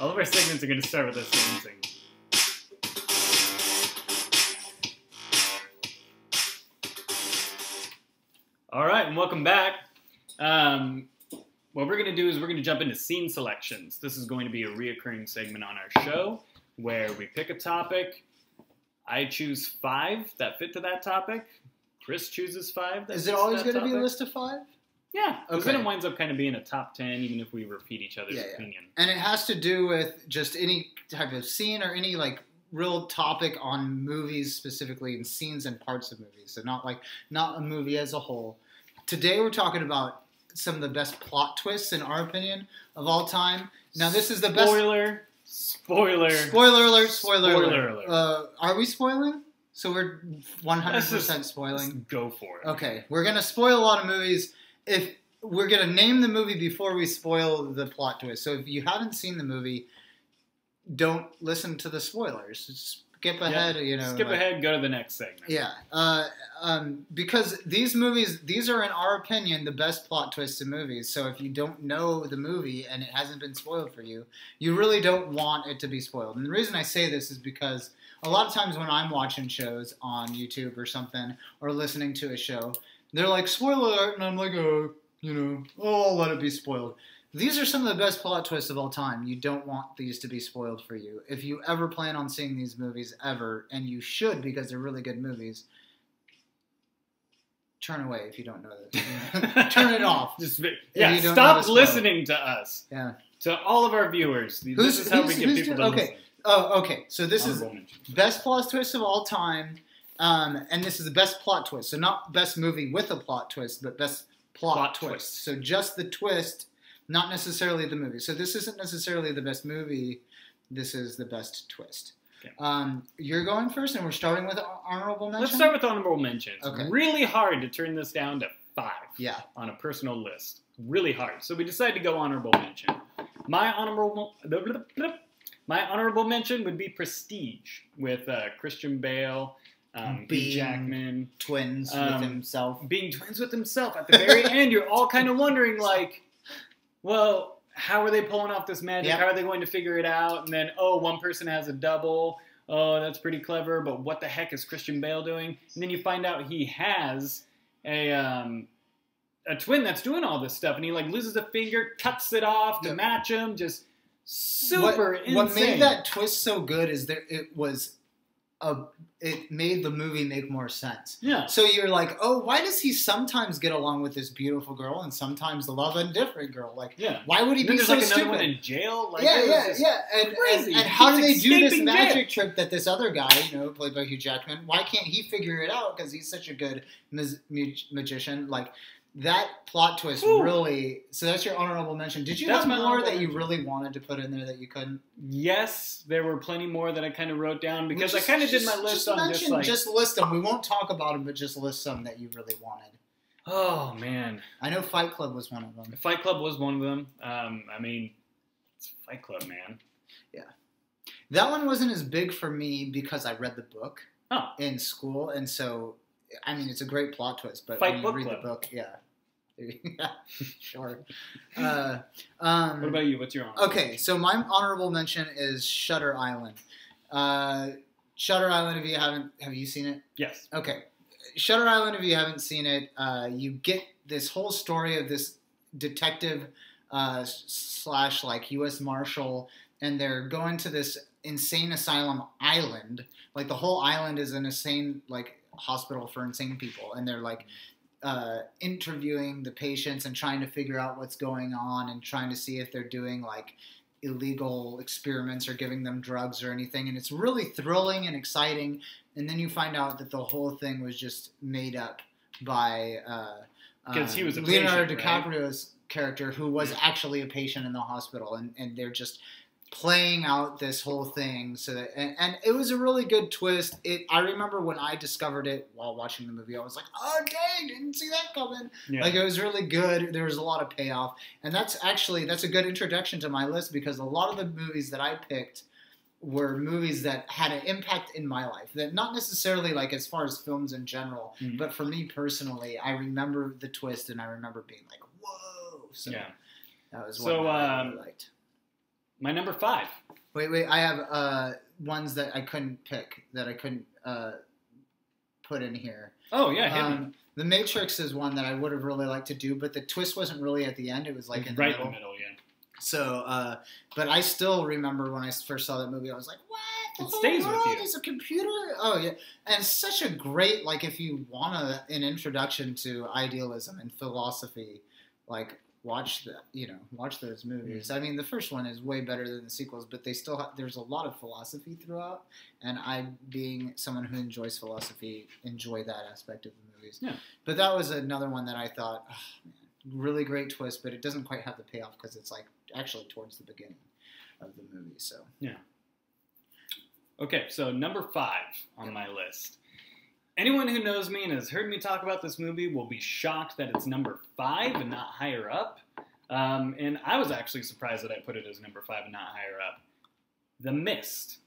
All of our segments are going to start with us dancing. All right, and welcome back. What we're going to do is we're going to jump into scene selections. This is going to be a reoccurring segment on our show where we pick a topic. I choose 5 that fit to that topic. Chris chooses 5 that Is fits it always to that going to be a topic. list of 5? Yeah, because Okay. then it winds up kind of being a top 10, even if we repeat each other's opinion. And it has to do with just any type of scene or any like real topic on movies specifically, and scenes and parts of movies. So not a movie as a whole. Today we're talking about some of the best plot twists, in our opinion, of all time. Now this is the best. Spoiler alert. Are we spoiling? So we're 100% spoiling. Let's go for it. Okay, we're gonna spoil a lot of movies. If we're gonna name the movie before we spoil the plot twist. So if you haven't seen the movie, don't listen to the spoilers. Just skip ahead. Skip ahead. Go to the next segment. Yeah. Because these movies, these are in our opinion the best plot twists in movies. So if you don't know the movie and it hasn't been spoiled for you, you really don't want it to be spoiled. And the reason I say this is because a lot of times when I'm watching shows on YouTube or something, or listening to a show, they're like, spoiler alert, and I'm like, I'll let it be spoiled. These are some of the best plot twists of all time. You don't want these to be spoiled for you. If you ever plan on seeing these movies ever, and you should because they're really good movies, turn away if you don't know this. Turn it off. Stop listening to us. Yeah. To all of our viewers. This is how we get people to listen. Oh, okay. So this is best plot twist of all time. And this is the best plot twist. So not best movie with a plot twist, but best plot twist. So just the twist, not necessarily the movie. So this isn't necessarily the best movie. This is the best twist. Okay. You're going first, and we're starting with honorable mention? Let's start with honorable mentions. Okay. Really hard to turn this down to 5 on a personal list. Really hard. So we decided to go honorable mention. My honorable mention would be Prestige with Christian Bale, Hugh Jackman. Twins with himself. Being twins with himself. At the very end, you're all kind of wondering, like, well, how are they pulling off this magic? Yep. How are they going to figure it out? And then, one person has a double. Oh, that's pretty clever, but what the heck is Christian Bale doing? And then you find out he has a twin that's doing all this stuff, and he, like, loses a finger, cuts it off to match him, just super insane. What made that twist so good is it made the movie make more sense. Yeah. So you're like, oh, why does he sometimes get along with this beautiful girl and sometimes love a different girl? Like, why would he be so stupid? Another one in jail. Like, And how do they do this magic trick that this other guy, played by Hugh Jackman, why can't he figure it out? Because he's such a good magician. Like, that plot twist really... So that's your honorable mention. Did you have more that you really wanted to put in there that you couldn't? Yes, there were plenty more that I kind of wrote down because I kind of did my list on just list them. We won't talk about them, but just list some that you really wanted. Oh, man. I know Fight Club was one of them. Fight Club was one of them. It's Fight Club, man. Yeah. That one wasn't as big for me because I read the book in school, and so... it's a great plot twist, but when you read the book, sure. What about you? What's your honorable mention? So my honorable mention is Shutter Island. Shutter Island, have you seen it? Yes. Okay. Shutter Island, if you haven't seen it, you get this whole story of this detective / U.S. Marshal, and they're going to this insane asylum island. Like, the whole island is an insane, hospital for insane people, and they're interviewing the patients and trying to figure out what's going on and trying to see if they're doing illegal experiments or giving them drugs or anything, and it's really thrilling and exciting. And then you find out that the whole thing was just made up by because he was a Leonardo patient, DiCaprio's character, who was actually a patient in the hospital, and they're just playing out this whole thing so that, and it was a really good twist. I remember when I discovered it while watching the movie, I was like, oh dang, didn't see that coming. Yeah. It was really good. There was a lot of payoff, and that's a good introduction to my list, because a lot of the movies that I picked were movies that had an impact in my life, that not necessarily as far as films in general, but for me personally, I remember the twist and I remember being like, whoa. So that was what I really liked. My number 5. Wait. I have ones that I couldn't pick, that I couldn't put in here. Oh, yeah, hit me. The Matrix is one that I would have really liked to do, but the twist wasn't really at the end. It was like in the middle. Right in the middle, yeah. So, but I still remember when I first saw that movie, I was like, what? The It whole stays with world you. is a computer? Oh, yeah. And it's such a great, like, if you want an introduction to idealism and philosophy, like, watch those movies. I mean, the first one is way better than the sequels, but they still there's a lot of philosophy throughout, and I, being someone who enjoys philosophy, enjoy that aspect of the movies. Yeah. But that was another one that I thought, oh, man, really great twist, but it doesn't quite have the payoff because it's like actually towards the beginning of the movie. So yeah. Okay, so number 5 on my list. Anyone who knows me and has heard me talk about this movie will be shocked that it's number 5 and not higher up. And I was actually surprised that I put it as number 5 and not higher up. The Mist.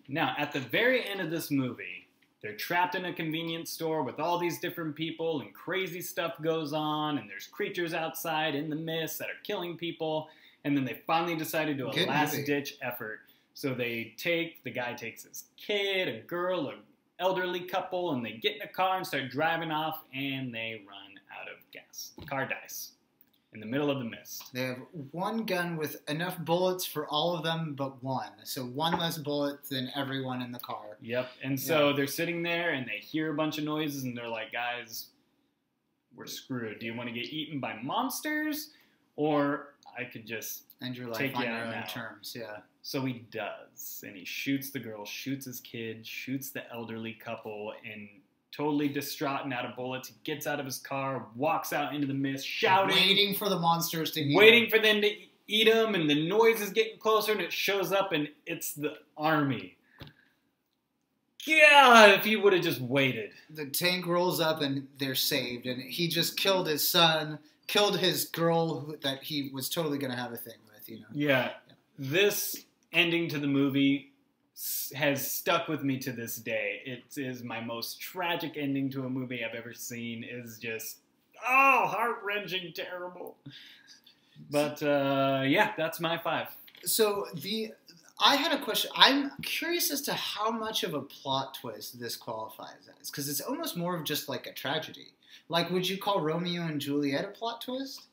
Now, at the very end of this movie, they're trapped in a convenience store with all these different people, and crazy stuff goes on, and there's creatures outside in the mist that are killing people, and then they finally decide to do a last-ditch effort. So the guy takes his kid, a girl, an elderly couple, and they get in a car and start driving off, and they run out of gas. The car dies in the middle of the mist. They have one gun with enough bullets for all of them but one. So one less bullet than everyone in the car. Yep. And so they're sitting there, and they hear a bunch of noises, and they're like, guys, we're screwed. Do you want to get eaten by monsters? Or I could just end your life take on you your out own now. terms. Yeah. So he does, and he shoots the girl, shoots his kid, shoots the elderly couple, and totally distraught and out of bullets, he gets out of his car, walks out into the mist, shouting, waiting for the monsters to eat waiting him. for them to eat him, and the noise is getting closer, and it shows up, and it's the army. Yeah, if he would have just waited. The tank rolls up, and they're saved, and he just killed his son, killed his girl that he was totally going to have a thing with, you know. Yeah. This ending to the movie has stuck with me to this day. It is my most tragic ending to a movie I've ever seen. Is just, heart-wrenching, terrible. But, yeah, that's my 5. So I had a question. I'm curious as to how much of a plot twist this qualifies as, because it's almost more of just like a tragedy. Like, would you call Romeo and Juliet a plot twist?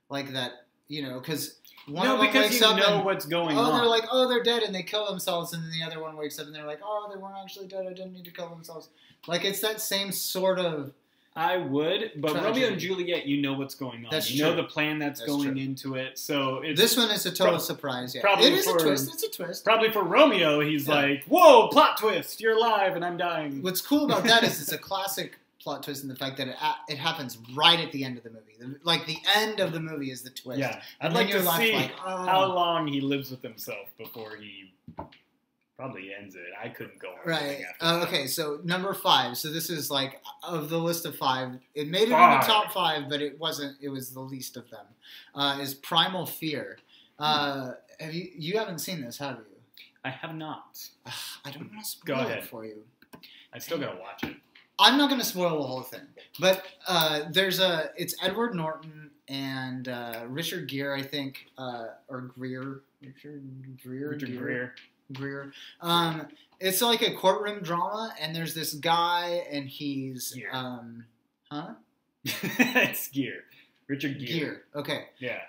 Like that, you know, because one of them wakes up and, what's going on. They're like, they're dead, and they kill themselves, and then the other one wakes up, and they're like, they weren't actually dead, I didn't need to kill themselves. Like, it's that same sort of... I would, but tragedy. Romeo and Juliet, you know what's going on. That's you true. know the plan that's going true. into it. So it's this one is a total surprise. Yeah, probably it is a twist. It's a twist. Probably for Romeo, he's like, "Whoa, plot twist! You're alive and I'm dying." What's cool about that is it's a classic plot twist in the fact that it happens right at the end of the movie. Like the end of the movie is the twist. Yeah, I'd like to see like, how long he lives with himself before he probably ends it. I couldn't go on. Right. After okay, so number 5. So this is like of the list of 5. It made it in the top 5, but it wasn't. It was the least of them. Is Primal Fear. Have you haven't seen this, have you? I have not. I don't want to spoil it for you. I still gotta watch it. I'm not going to spoil the whole thing, but it's Edward Norton and Richard Gere, I think, or Greer. Richard Greer. It's like a courtroom drama, and there's this guy, and he's It's Gere. Richard Gere. Okay. Yeah.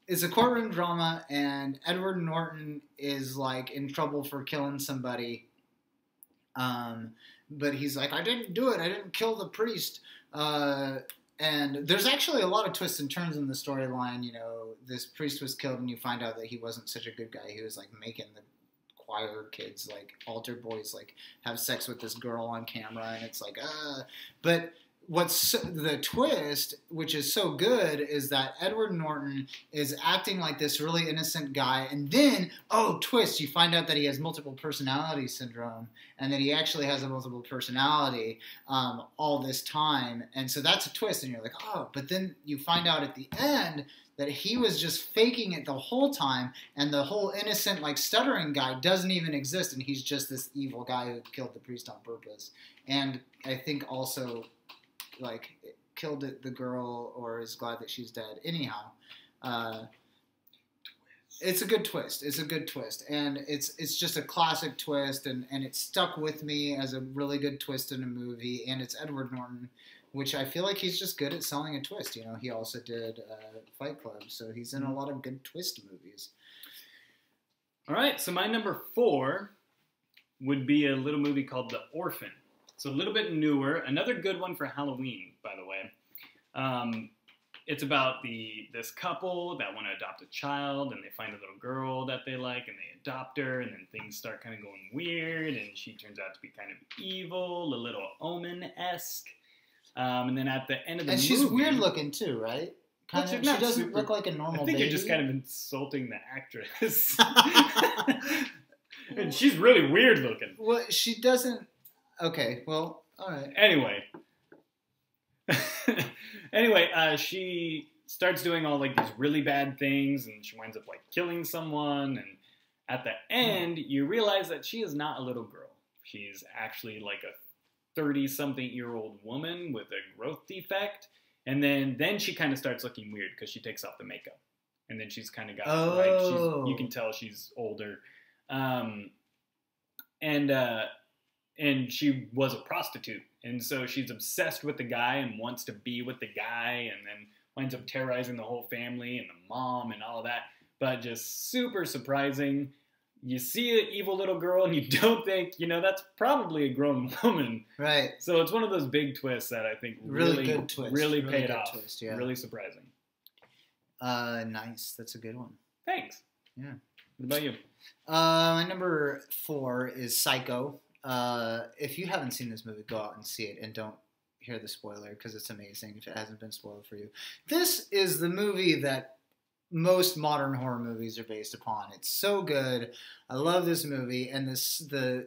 It's a courtroom drama, and Edward Norton is like in trouble for killing somebody. But he's like, I didn't do it. I didn't kill the priest. And there's actually a lot of twists and turns in the storyline. You know, this priest was killed, and you find out that he wasn't such a good guy. He was like making the choir kids, like altar boys, like have sex with this girl on camera, and it's like, But what's the twist, which is so good, is that Edward Norton is acting like this really innocent guy, and then, twist, you find out that he has multiple personality syndrome, and that he actually has a multiple personality all this time, and so that's a twist, and you're like, but then you find out at the end that he was just faking it the whole time, and the whole innocent, like, stuttering guy doesn't even exist, and he's just this evil guy who killed the priest on purpose, and I think also... like killed the girl, or is glad that she's dead. Anyhow, It's a good twist. It's a good twist, and it's just a classic twist, and it stuck with me as a really good twist in a movie. And it's Edward Norton, which I feel like he's just good at selling a twist. You know, he also did Fight Club, so he's in a lot of good twist movies. All right, so my number 4 would be a little movie called The Orphan. It's a little bit newer. Another good one for Halloween, by the way. It's about this couple that want to adopt a child, and they find a little girl that they like, and they adopt her, and then things start kind of going weird, and she turns out to be kind of evil, a little Omen-esque. And then at the end of the movie... And she's weird looking, too, right? She doesn't look like a normal baby. I think you're just kind of insulting the actress. And she's really weird looking. Well, she doesn't... Okay, well, all right. Anyway, she starts doing all like these really bad things, and she winds up like killing someone. And at the end, you realize that she is not a little girl. She's actually like a 30-something-year-old woman with a growth defect. And then she kind of starts looking weird because she takes off the makeup, and then she's kind of got you can tell she's older, and she was a prostitute, and so she's obsessed with the guy and wants to be with the guy, and then winds up terrorizing the whole family and the mom and all of that. But just super surprising. You see an evil little girl and you don't think, that's probably a grown woman. Right. So it's one of those big twists that I think really good twist. Really paid off. Twist, yeah. Really surprising. Nice. That's a good one. Thanks. Yeah. What about you? My number 4 is Psycho. If you haven't seen this movie, go out and see it and don't hear the spoiler because it's amazing if it hasn't been spoiled for you. This is the movie that most modern horror movies are based upon. It's so good. I love this movie, and the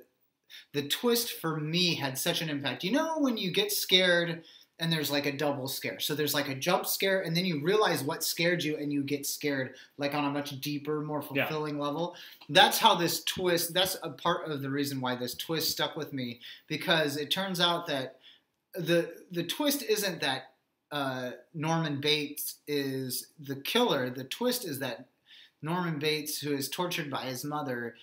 twist for me had such an impact. You know when you get scared and there's like a double scare. So there's like a jump scare, and then you realize what scared you, and you get scared like on a much deeper, more fulfilling level. That's how this twist, that's a part of the reason why this twist stuck with me, because it turns out that the twist isn't that Norman Bates is the killer. The twist is that Norman Bates, who is tortured by his mother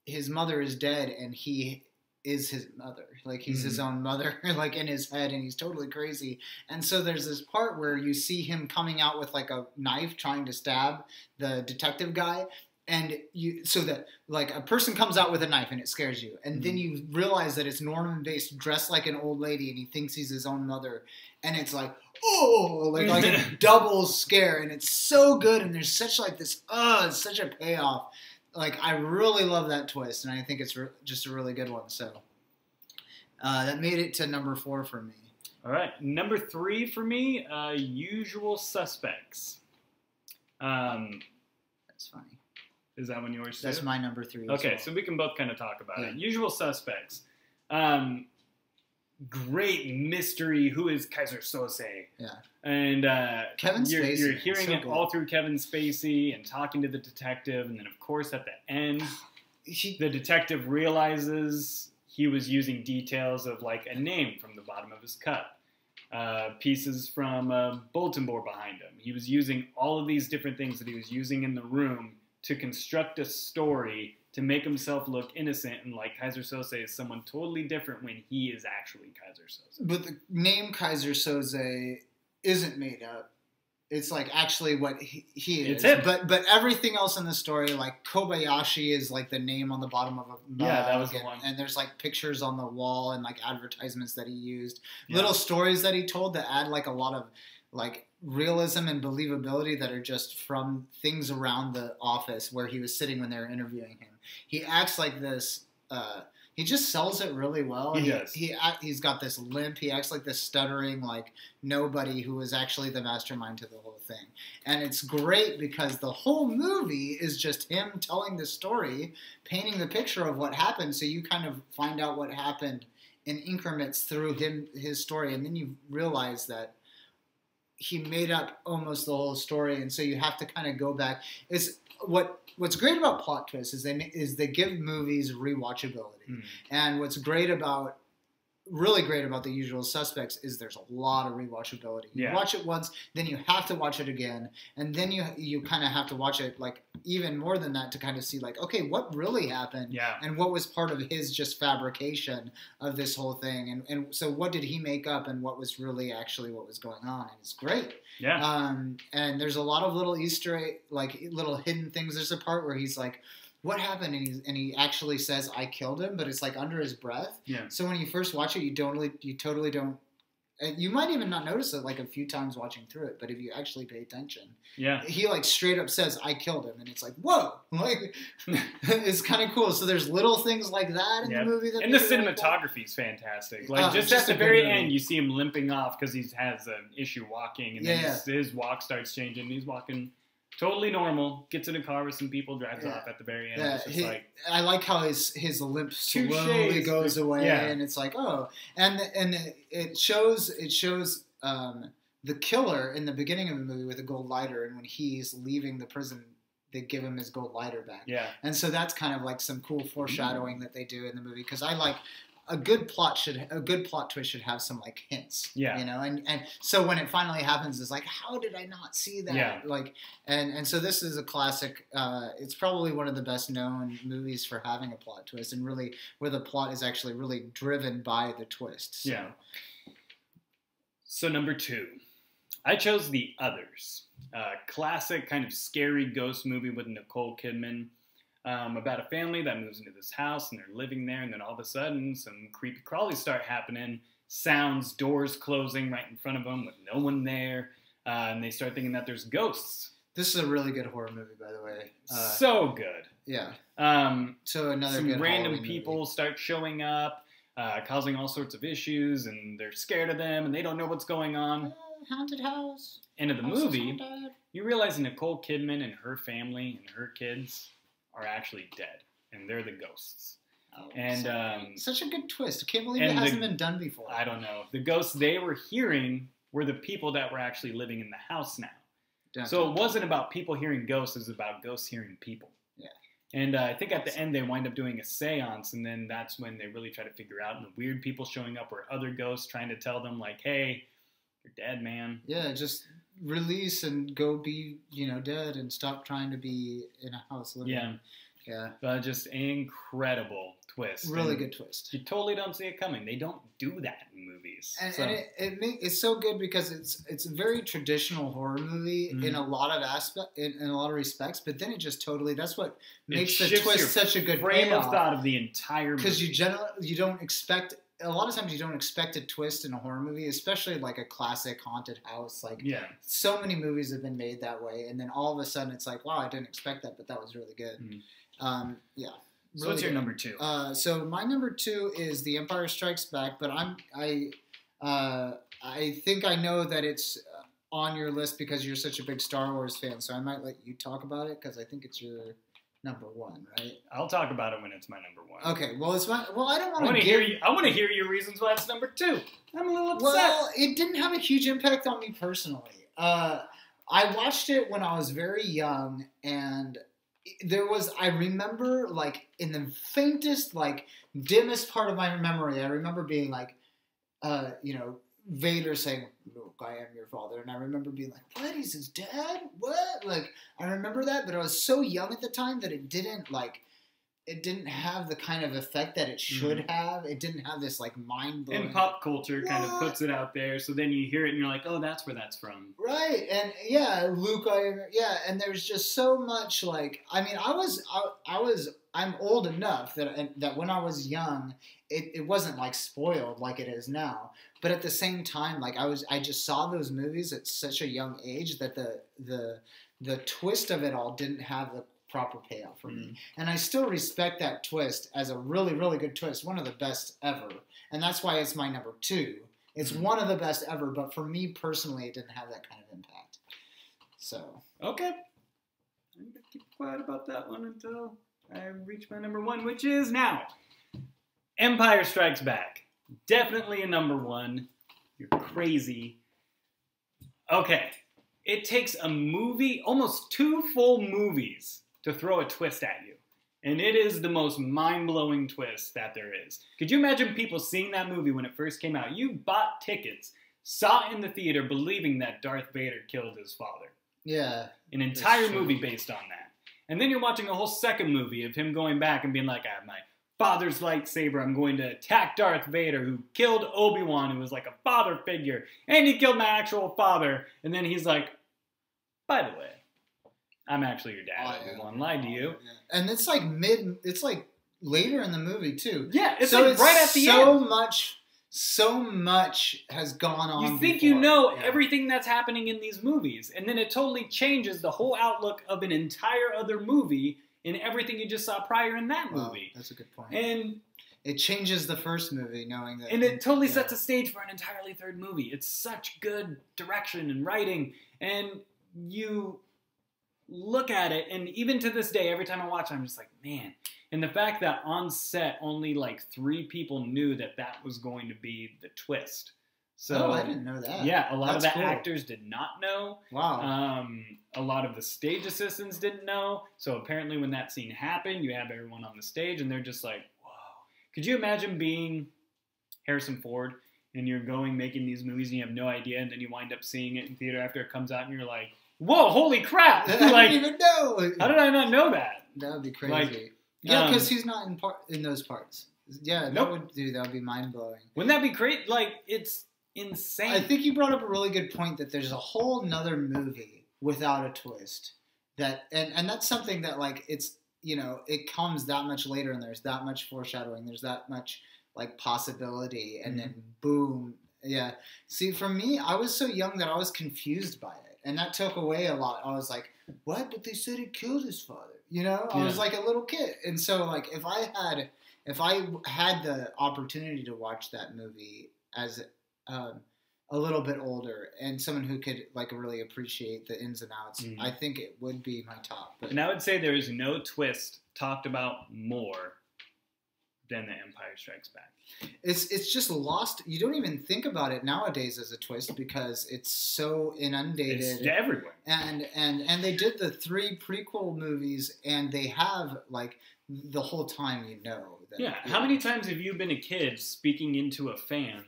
is dead, and he is his mother. Like, he's his own mother, like, in his head, and he's totally crazy. And so there's this part where you see him coming out with, like, a knife trying to stab the detective guy, and so that, like, a person comes out with a knife and it scares you. And then you realize that it's Norman Bates dressed like an old lady, and he thinks he's his own mother. And it's like, like a double scare. And it's so good. And there's such like this, it's such a payoff. Like, I really love that twist. And I think it's just a really good one. So that made it to number 4 for me. All right. Number 3 for me, Usual Suspects. That's funny. Is that one yours too? That's my number 3. Okay, well. so we can both kind of talk about it. Usual Suspects. Great mystery. Who is Kaiser Sose? Yeah. And Kevin Spacey. You're hearing it all through Kevin Spacey and talking to the detective. And then, of course, at the end, the detective realizes he was using details of, like, a name from the bottom of his cup. Pieces from a bulletin board behind him. He was using all of these different things that he was using in the room to construct a story to make himself look innocent, and like Kaiser Sose is someone totally different when he is actually Kaiser Sose. But the name Kaiser Sose isn't made up. It's like actually what he is. It's him. But everything else in the story, like Kobayashi is like the name on the bottom of a mug. Yeah, that was the one. And there's like pictures on the wall and like advertisements that he used. Yeah. Little stories that he told that add like a lot of like realism and believability that are just from things around the office where he was sitting when they were interviewing him. He acts like this. He just sells it really well. He does. He's got this limp. He acts like this stuttering, like nobody who is actually the mastermind to the whole thing. And it's great because the whole movie is just him telling the story, painting the picture of what happened. So you kind of find out what happened in increments through his story, and then you realize that he made up almost the whole story, and so you have to kind of go back. What's great about plot twists is they give movies rewatchability, and what's great about really great about The Usual Suspects is there's a lot of rewatchability. You watch it once, then you have to watch it again, and then you kind of have to watch it like even more than that to kind of see like, okay, what really happened, and what was part of his just fabrication of this whole thing, and so what did he make up, and what was really actually what was going on, and it's great. And there's a lot of little Easter egg, like little hidden things. There's a part where he's like, what happened? And he actually says, I killed him, but it's like under his breath. So when you first watch it, you totally don't. You might even not notice it like a few times watching through it, but if you actually pay attention, he like straight up says, I killed him, and it's like, whoa, like it's kind of cool. So there's little things like that in the movie. And the cinematography is fantastic. Like just at the very end, you see him limping off because he has an issue walking, and then his walk starts changing. He's walking totally normal, gets in a car with some people, drives off at the very end. It's just I like how his limp slowly goes away, and it's like, oh, and it shows the killer in the beginning of the movie with a gold lighter, and when he's leaving the prison, they give him his gold lighter back. And so that's kind of like some cool foreshadowing that they do in the movie, because I like. A good plot twist should have some like hints, you know, and so when it finally happens, it's like, how did I not see that? Like, and so this is a classic. It's probably one of the best known movies for having a plot twist, and really where the plot is actually really driven by the twist. So. So number 2, I chose The Others, classic kind of scary ghost movie with Nicole Kidman. About a family that moves into this house, and they're living there, and then all of a sudden some creepy crawlies start happening, sounds, doors closing right in front of them with no one there, and they start thinking that there's ghosts. This is a really good horror movie, by the way. So good. So another some good random people start showing up, causing all sorts of issues, and they're scared of them, and they don't know what's going on. Haunted house. End of the movie, you realize Nicole Kidman and her family and her kids are actually dead, and they're the ghosts. And such a good twist. I can't believe it hasn't been done before. I don't know. The ghosts they were hearing were the people that were actually living in the house now. So it wasn't about people hearing ghosts, it was about ghosts hearing people. And I think at the end they wind up doing a seance, and then that's when they really try to figure out, and the weird people showing up were other ghosts trying to tell them, like, hey, you're dead, man. Just release and go be, dead, and stop trying to be in a house living. But just an incredible twist. Really good twist. You totally don't see it coming. They don't do that in movies. And it's so good because it's a very traditional horror movie in a lot of in a lot of respects. But then it just totally, that's what makes the twist such a good frame of thought of the entire movie. Because you don't expect. A lot of times you don't expect a twist in a horror movie, especially like a classic haunted house. Like, so many movies have been made that way, and then all of a sudden it's like, wow, I didn't expect that, but that was really good. So really what's your good. number 2? So my number 2 is The Empire Strikes Back, but I think I know that it's on your list because you're such a big Star Wars fan, so I might let you talk about it because I think it's your number 1, right? I'll talk about it when it's my number 1. Okay, well, I don't want to hear you. I want to hear your reasons why it's number 2. I'm a little upset. Well, it didn't have a huge impact on me personally. I watched it when I was very young, and I remember, like, in the faintest, like, dimmest part of my memory, I remember being like, Vader saying, "Luke, I am your father," and I remember being like, "What? He's his dad? What?" Like, I remember that, but I was so young at the time that it didn't have the kind of effect that it should have. It didn't have this like mind blowing. And pop culture kind of puts it out there, so then you hear it and you're like, "Oh, that's where that's from." Right, and Luke, and there's just so much like. I mean, I'm old enough that when I was young, it wasn't like spoiled like it is now. But at the same time, like I just saw those movies at such a young age that the twist of it all didn't have the proper payoff for me. And I still respect that twist as a really, really good twist, one of the best ever. And that's why it's my number 2. It's one of the best ever, but for me personally, it didn't have that kind of impact. So. Okay. I'm going to keep quiet about that one until I reach my number 1, which is now Empire Strikes Back. Definitely a number 1. You're crazy. Okay. It takes a movie, almost 2 full movies, to throw a twist at you. And it is the most mind-blowing twist that there is. Could you imagine people seeing that movie when it first came out? You bought tickets, saw it in the theater, believing that Darth Vader killed his father. Yeah. An entire movie based on that. And then you're watching a whole second movie of him going back and being like, I have my father's lightsaber. I'm going to attack Darth Vader, who killed Obi-Wan, who was like a father figure. And he killed my actual father. And then he's like, by the way, I'm actually your dad. Obi-Wan lied to you. Yeah. And it's like later in the movie too. Yeah, it's so like it's right at the end. So much has gone on. You think you know everything that's happening in these movies, and then it totally changes the whole outlook of an entire other movie in everything you just saw prior in that movie. That's a good point. And it changes the first movie, knowing that. And it totally sets a stage for an entirely third movie. It's such good direction and writing, and you look at it, and even to this day, every time I watch it, I'm just like, man. And the fact that on set, only like 3 people knew that that was going to be the twist. So, I didn't know that. Yeah, a lot of the actors did not know. Wow. A lot of the stage assistants didn't know. So apparently when that scene happened, you have everyone on the stage, and they're just like, whoa. Could you imagine being Harrison Ford, and you're making these movies, and you have no idea, and then you wind up seeing it in theater after it comes out, and you're like, whoa, holy crap! I like, didn't even know. How did I not know that? That would be crazy. Like, yeah, because he's not in those parts. Yeah, that would be mind blowing. Wouldn't that be great? Like, it's insane. I think you brought up a really good point that there's a whole nother movie without a twist. And that's something that, like, it's, it comes that much later, and there's that much foreshadowing, there's that much like possibility, and then boom. Yeah. See, for me, I was so young that I was confused by it, and that took away a lot. I was like, what? But they said he killed his father. I was like a little kid. And so, like, if I had the opportunity to watch that movie as a little bit older, and someone who could, like, really appreciate the ins and outs, I think it would be my top. But, and I would say there is no twist talked about more than The Empire Strikes Back. It's just lost. You don't even think about it nowadays as a twist because it's so inundated. It's everywhere. And they did the 3 prequel movies, and they have, like, the whole time that. Yeah. How many times have you been a kid speaking into a fan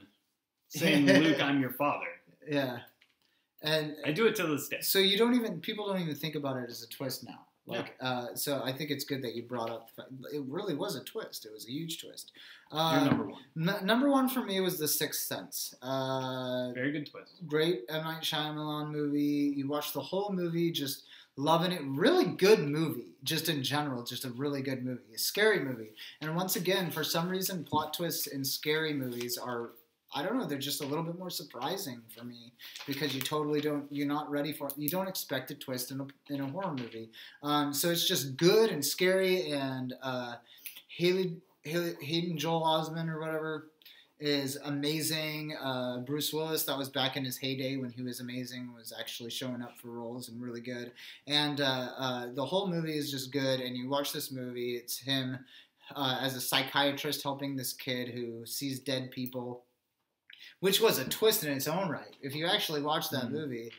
saying, Luke, I'm your father? Yeah. And I do it to this day. So people don't even think about it as a twist now. So I think it's good that you brought up. It really was a twist. It was a huge twist. You're number one. Number one for me was The Sixth Sense. Very good twist. Great M. Night Shyamalan movie. You watch the whole movie, just loving it. Really good movie, just in general. Just a really good movie. A scary movie. And once again, for some reason, plot twists in scary movies are, I don't know, they're just a little bit more surprising for me because you're not ready for it. You don't expect a twist in a horror movie. So it's just good and scary, and Hayden Joel Osment or whatever is amazing. Bruce Willis, that was back in his heyday when he was amazing, was actually showing up for roles and really good. And the whole movie is just good, and you watch this movie, it's him as a psychiatrist helping this kid who sees dead people, which was a twist in its own right. If you actually watch that movie,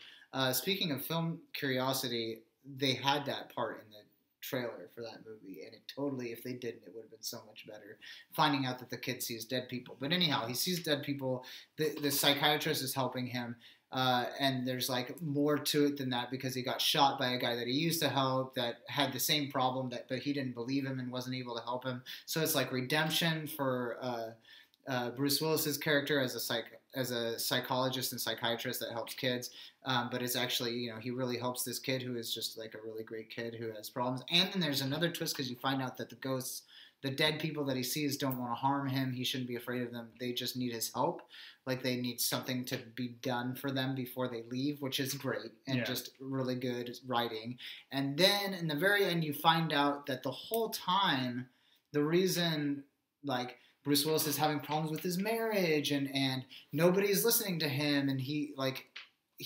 speaking of film curiosity, they had that part in the trailer for that movie, and it totally, if they didn't, it would have been so much better, finding out that the kid sees dead people. But anyhow, he sees dead people, the psychiatrist is helping him, and there's like more to it than that because he got shot by a guy that he used to help that had the same problem, but he didn't believe him and wasn't able to help him. So it's like redemption for Bruce Willis's character as a psychologist and psychiatrist that helps kids, but it's actually, he really helps this kid who is just like a really great kid who has problems. And then there's another twist because you find out that the ghosts, the dead people that he sees, don't want to harm him. He shouldn't be afraid of them. They just need his help. Like, they need something to be done for them before they leave, which is great and just really good writing. And then in the very end, you find out that the whole time, the reason, like, Bruce Willis is having problems with his marriage, and nobody's listening to him, and he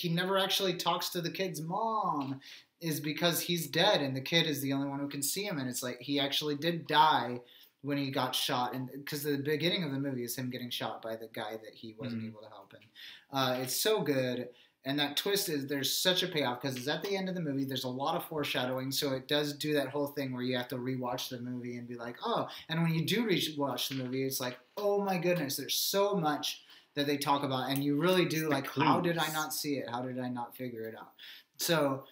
never actually talks to the kid's mom, is because he's dead, and the kid is the only one who can see him, and it's like he actually did die when he got shot, and because the beginning of the movie is him getting shot by the guy that he wasn't able to help him. It's so good, And that twist is there's such a payoff because it's at the end of the movie. There's a lot of foreshadowing, so it does do that whole thing where you have to rewatch the movie and be like, oh. And when you do watch the movie, it's like, oh my goodness, there's so much that they talk about, and you really do like, how did I not see it? How did I not figure it out? So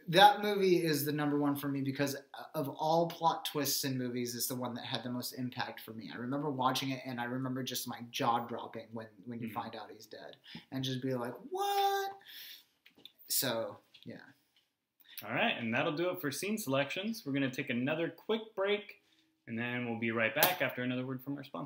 that movie is the number one for me because of all plot twists in movies, it's the one that had the most impact for me. I remember watching it, and I remember just my jaw dropping when you find out he's dead, and just be like, what? So, yeah. All right, and that'll do it for scene selections. We're going to take another quick break, and then we'll be right back after another word from our sponsor.